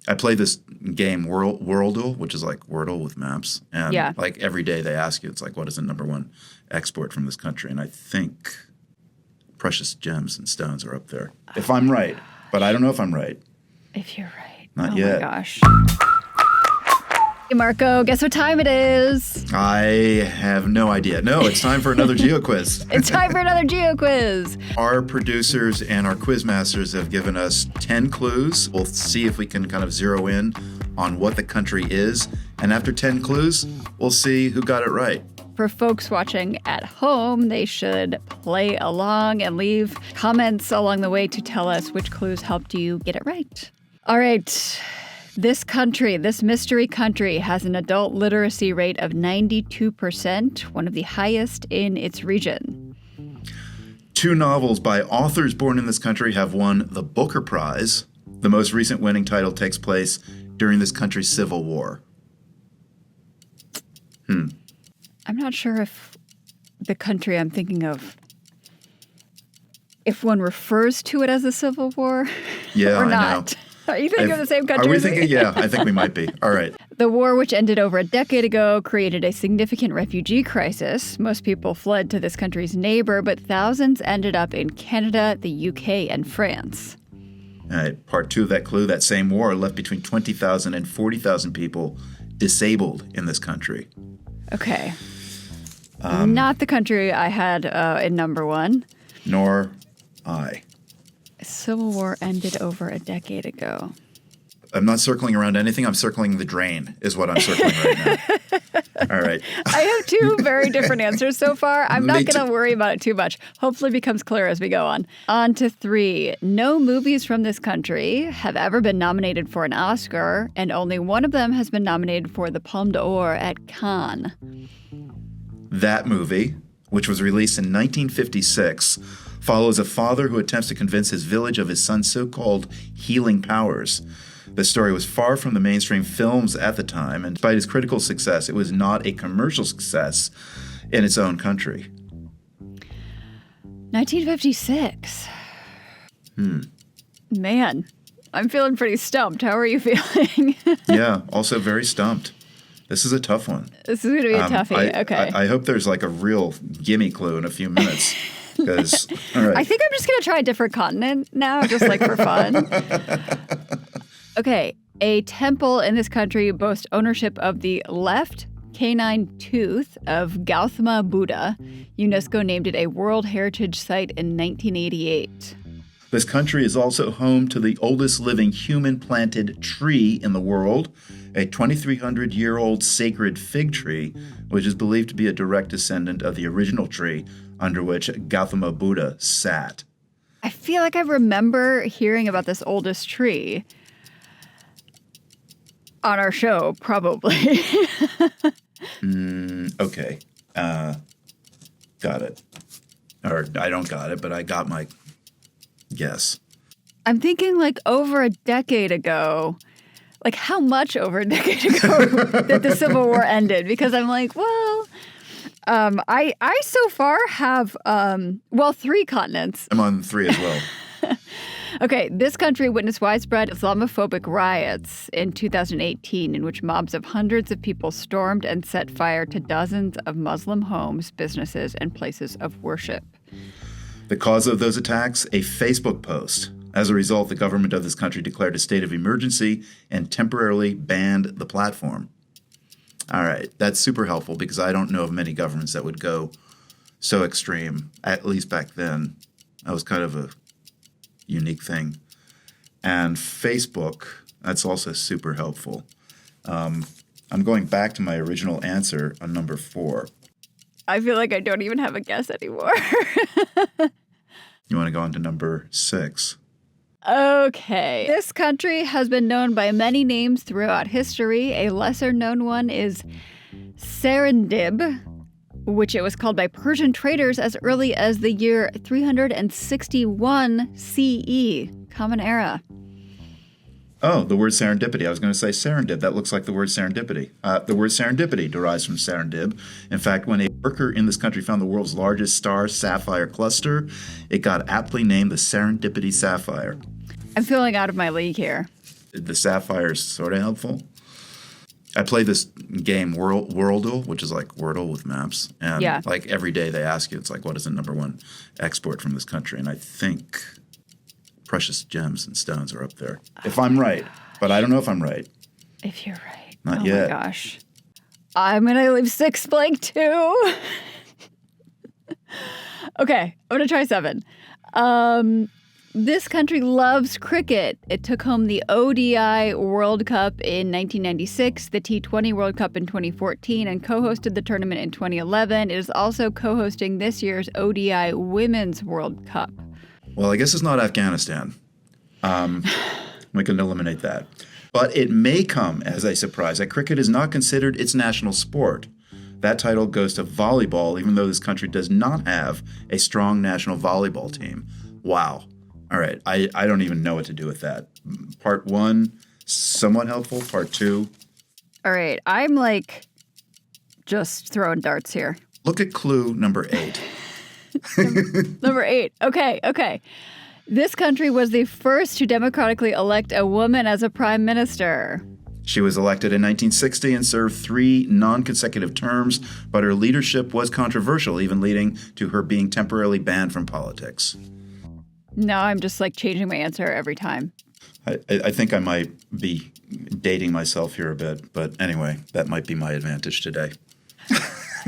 I play this game, Worldle, which is like Wordle with maps. And like every day they ask you, it's like, what is the number one export from this country? And I think precious gems and stones are up there. If I'm right. But I don't know if I'm right. If you're right. Not yet. Oh, my gosh. Hey, Marco, guess what time it is? I have no idea. No, it's time for another GeoQuiz. It's time for another GeoQuiz. Our producers and our quiz masters have given us 10 clues. We'll see if we can kind of zero in on what the country is. And after 10 clues, we'll see who got it right. For folks watching at home, they should play along and leave comments along the way to tell us which clues helped you get it right. All right. This country, this mystery country, has an adult literacy rate of 92%, one of the highest in its region. 2 novels by authors born in this country have won the Booker Prize. The most recent winning title takes place during this country's Civil War. I'm not sure if the country I'm thinking of, if one refers to it as the Civil War Yeah, or I not. know. Are you thinking of the same country Are we as me? thinking? Yeah, I think we might be. All right. The war, which ended over a decade ago, created a significant refugee crisis. Most people fled to this country's neighbor, but thousands ended up in Canada, the UK, and France. All right. Part 2 of that clue, that same war left between 20,000 and 40,000 people disabled in this country. Okay. Not the country I had in number 1. Nor I. Civil War ended over a decade ago. I'm not circling around anything. I'm circling the drain is what I'm circling right now. All right. I have 2 very different answers so far. I'm not Me going too. to worry about it too much. Hopefully it becomes clear as we go on. On to 3. No movies from this country have ever been nominated for an Oscar, and only one of them has been nominated for the Palme d'Or at Cannes. That movie, which was released in 1956, follows a father who attempts to convince his village of his son's so-called healing powers. The story was far from the mainstream films at the time, and despite its critical success, it was not a commercial success in its own country. 1956. Man, I'm feeling pretty stumped. How are you feeling? Yeah, also very stumped. This is a tough one. This is going to be a toughie. Okay. I hope there's like a real gimme clue in a few minutes. Because, all right. I think I'm just going to try a different continent now, just like for fun. Okay. A temple in this country boasts ownership of the left canine tooth of Gautama Buddha. UNESCO named it a World Heritage Site in 1988. This country is also home to the oldest living human-planted tree in the world, a 2,300-year-old sacred fig tree, which is believed to be a direct descendant of the original tree under which Gautama Buddha sat. I feel like I remember hearing about this oldest tree on our show, probably. Okay. Got it. Or I don't got it, but I got my guess. I'm thinking like over a decade ago. Like how much over a decade ago that the Civil War ended? Because I'm like, well, I so far have, 3 continents. I'm on 3 as well. Okay, this country witnessed widespread Islamophobic riots in 2018 in which mobs of hundreds of people stormed and set fire to dozens of Muslim homes, businesses, and places of worship. The cause of those attacks? A Facebook post. As a result, the government of this country declared a state of emergency and temporarily banned the platform. All right, that's super helpful because I don't know of many governments that would go so extreme, at least back then. That was kind of a unique thing. And Facebook, that's also super helpful. I'm going back to my original answer on number 4. I feel like I don't even have a guess anymore. You want to go on to number 6? Okay. This country has been known by many names throughout history. A lesser-known one is Serendib, which it was called by Persian traders as early as the year 361 CE, Common Era. Oh, the word serendipity. I was going to say serendib. That looks like the word serendipity. The word serendipity derives from serendib. In fact, when a worker in this country found the world's largest star sapphire cluster, it got aptly named the Serendipity Sapphire. I'm feeling out of my league here. the Sapphire is sort of helpful. I play this game, Worldle, which is like Wordle with maps. And like every day they ask you, it's like, what is the number one export from this country? And I think precious gems and stones are up there. If I'm right. But I don't know if I'm right. If you're right. Not yet. Oh my gosh. I'm going to leave 6 blank too. Okay, I'm going to try 7. This country loves cricket. It took home the ODI World Cup in 1996, the T20 World Cup in 2014, and co-hosted the tournament in 2011. It is also co-hosting this year's ODI Women's World Cup. Well, I guess it's not Afghanistan. We can eliminate that. But it may come as a surprise that cricket is not considered its national sport. That title goes to volleyball, even though this country does not have a strong national volleyball team. Wow. All right. I don't even know what to do with that. Part 1, somewhat helpful. Part 2. All right. I'm like just throwing darts here. Look at clue number 8. Number 8. Okay. This country was the first to democratically elect a woman as a prime minister. She was elected in 1960 and served 3 non-consecutive terms, but her leadership was controversial, even leading to her being temporarily banned from politics. No, I'm just like changing my answer every time. I think I might be dating myself here a bit, but anyway, that might be my advantage today.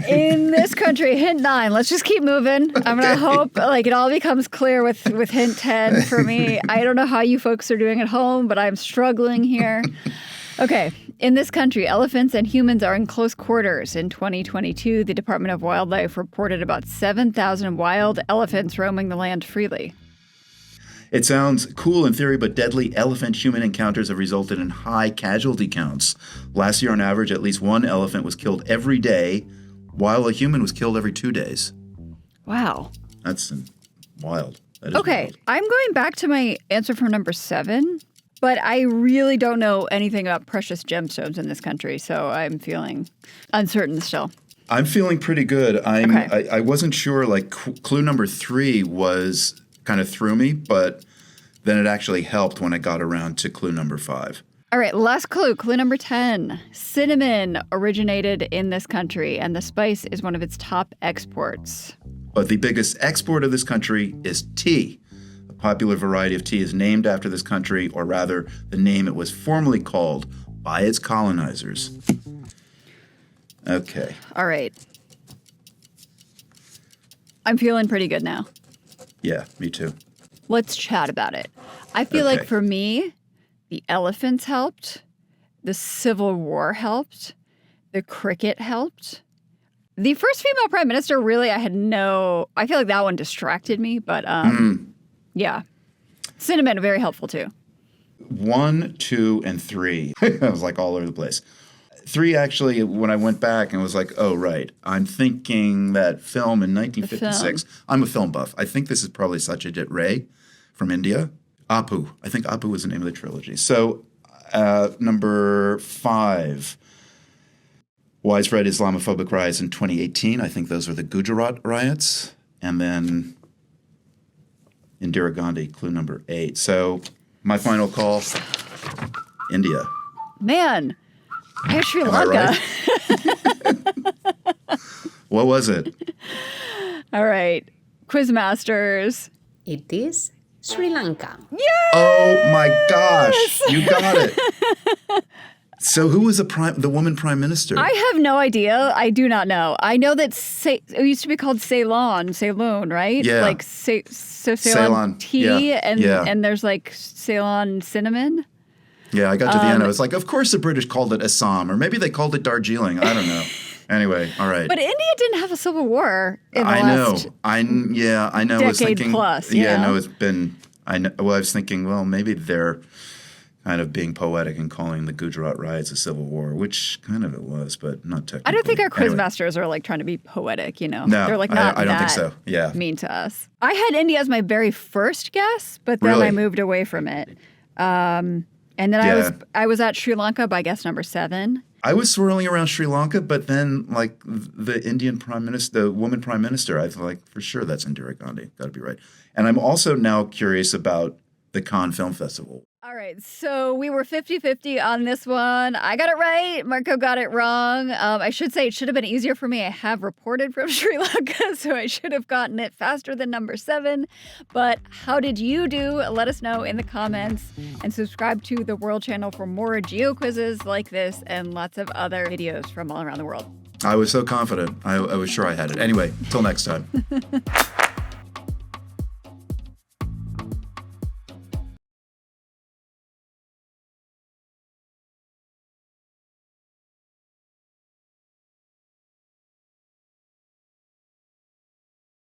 In this country, hint 9. Let's just keep moving. I'm going to hope like it all becomes clear with hint 10 for me. I don't know how you folks are doing at home, but I'm struggling here. Okay. In this country, elephants and humans are in close quarters. In 2022, the Department of Wildlife reported about 7,000 wild elephants roaming the land freely. It sounds cool in theory, but deadly elephant-human encounters have resulted in high casualty counts. Last year, on average, at least 1 elephant was killed every day, while a human was killed every 2 days. Wow. That's wild. That is okay, wild. I'm going back to my answer from number 7, but I really don't know anything about precious gemstones in this country, so I'm feeling uncertain still. I'm feeling pretty good. I wasn't sure, like, clue number 3 was kind of threw me, but then it actually helped when I got around to clue number 5. All right, last clue, clue number 10. Cinnamon originated in this country, and the spice is one of its top exports. But the biggest export of this country is tea. A popular variety of tea is named after this country, or rather, the name it was formerly called by its colonizers. Okay. All right. I'm feeling pretty good now. Yeah, me too. Let's chat about it. I feel like for me, the elephants helped, the Civil War helped, the cricket helped. The first female prime minister, really, I feel like that one distracted me, but yeah. Cinnamon, very helpful too. 1, 2, and 3. I was like all over the place. 3 actually, when I went back and was like, oh, right. I'm thinking that film in 1956. I'm a film buff. I think this is probably Satyajit Ray from India. Apu. I think Apu was the name of the trilogy. So number 5, widespread Islamophobic riots in 2018. I think those were the Gujarat riots. And then Indira Gandhi, clue number 8. So my final call, India. Man. Hey, Sri Lanka. Right? What was it? All right. Quizmasters. It is Sri Lanka. Yes! Oh my gosh. You got it. So who was the woman prime minister? I have no idea. I do not know. I know that it used to be called Ceylon, right? Yeah. Like Ceylon tea and there's like Ceylon cinnamon. Yeah, I got to the end. I was like, of course the British called it Assam, or maybe they called it Darjeeling. I don't know. Anyway, all right. But India didn't have a civil war in the I last know. I know. decade I was thinking, plus. Yeah, no, it's been. I was thinking, well, maybe they're kind of being poetic and calling the Gujarat riots a civil war, which kind of it was, but not technically. I don't think our quizmasters are like trying to be poetic, you know? No, they're like not I don't that think so. Yeah. mean to us. I had India as my very first guess, but then I moved away from it. And then I was at Sri Lanka by guess number 7. I was swirling around Sri Lanka, but then like the Indian prime minister, the woman prime minister, I was like, for sure that's Indira Gandhi. Got to be right. And I'm also now curious about the Cannes Film Festival. All right, so we were 50-50 on this one. I got it right. Marco got it wrong. I should say it should have been easier for me. I have reported from Sri Lanka, so I should have gotten it faster than number 7. But how did you do? Let us know in the comments. And subscribe to the World Channel for more GeoQuizzes like this and lots of other videos from all around the world. I was so confident. I was sure I had it. Anyway, till next time.